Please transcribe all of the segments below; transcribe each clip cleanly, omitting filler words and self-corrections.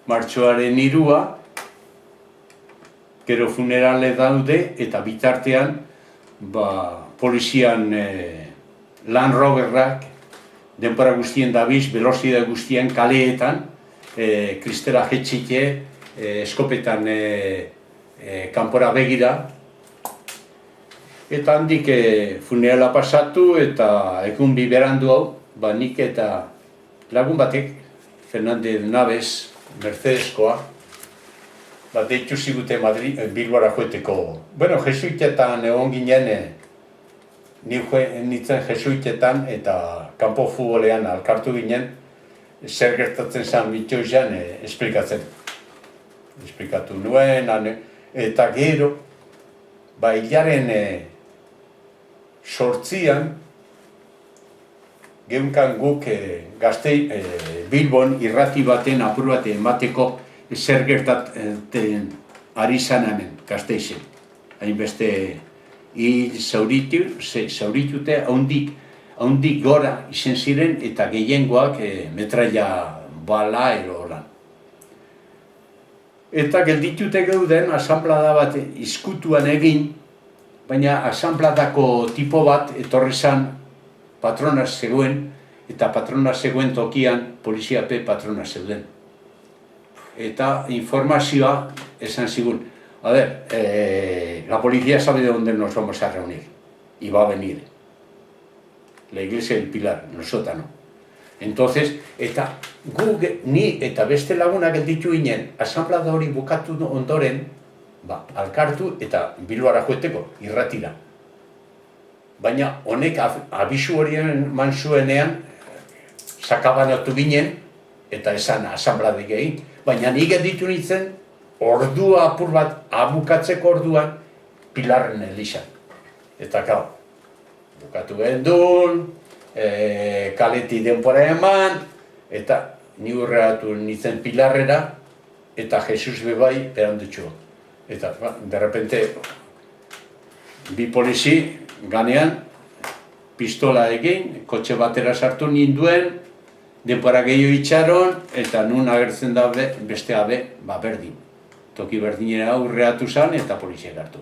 martxoaren 3, gero funerale daude, eta bitartean polizian Land Roverrak denbora guztien dabiz, velozidade guztien kaleetan, kristera jetxike, eskopetan kanpora begira, eta handik funerala pasatu eta egun biberandu hau, nik eta lagun batek, Fernandez Naves, Mercedeskoa, deitu zigute Bilbora joeteko. Bueno, jesuitetan egon ginen, nintzen jesuitetan eta kanpo futbolean alkartu ginen, zer gertatzen zen bitxoizean esplikatzen. Esplikatu nuen, eta gero, hilaren 8an, geunkan guk Bilbon irrati baten apur baten emateko zer gertatzen ari zan hemen, Gasteizen. Hainbeste hil zauritute, haundik gora izen ziren eta gehiengoak metraia bala ero lan. Eta gelditute geuden asanblada bat izkutuan egin, baina asanbladako tipo bat etorri zan patrona zegoen, eta patrona zegoen tokian poliziape patrona zeuden. Eta informazioa esan zigun, a ver, la policía sabe de dónde nos vamos a reunir, y va a venir. La iglesia del Pilar, en el sótano. Entonces, eta ni eta beste lagunak gelditu ginen, asanblada hori bukatu ondoren, alkartu eta Bilbora joeteko, irratira. Baina honek abisu horien eman zuenean, sakabanatu ginen, eta esan asanbladik egin. Baina nik gelditu nintzen, ordua apur bat, abukatzeko orduan, Pilarren elizan. Eta kau, bukatu gendun, kaleti denpora eman, eta ni urreatu nintzen Pilarrera, eta Jesus bebai perandutxu. Eta, de repente, bi polizi ganean, pistola egin, kotxe batera sartu ninduen, denpora gehiago itxaron, eta nun agertzen da beste abe, berdin. Toki berdinera urreatu zan, eta poliziak hartu.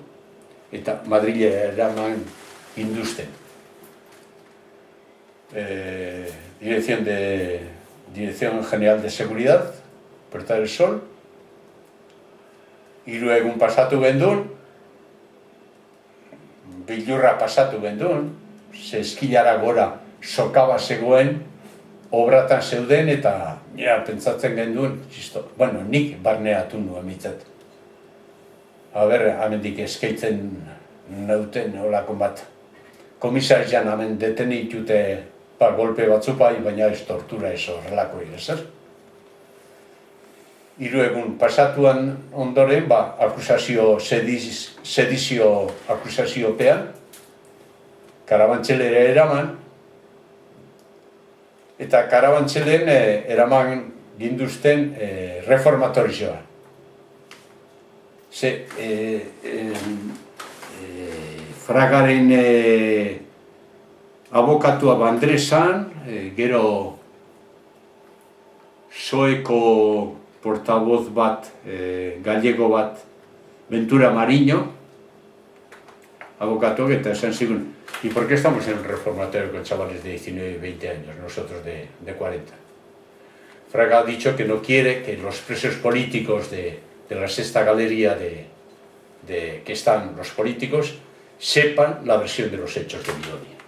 Eta Madrile eraman induzten. Dirección General de Seguridad, Puerta del Sol, 3 egun pasatu gendun, bilurra pasatu gendun, eskilara gora sokaba zegoen, obratan zeuden eta pentsatzen gendun, bueno, nik barneatu nuen mitzat. Hamendik eskeitzen nauten olakon bat. Komisarian hamen detenitute golpe batzupai, baina ez tortura ez horrelako ezer. 3 egun pasatuan ondoren, akusazio, sedizio akusaziopean, Karabantxelera eraman, eta Karabantxelen eraman ginduzten reformatorizioa. Fragaren abokatua Bandrezan, gero Soeko portavoz bat, gallego bat, Ventura Mariño, abokatuak, eta esan zigun, ¿y por qué estamos en un reformatorio con chavales de 19 y 20 años, nosotros de 40? Fraga ha dicho que no quiere que los presos políticos de la sexta galería que están los políticos sepan la versión de los hechos de Bilbao.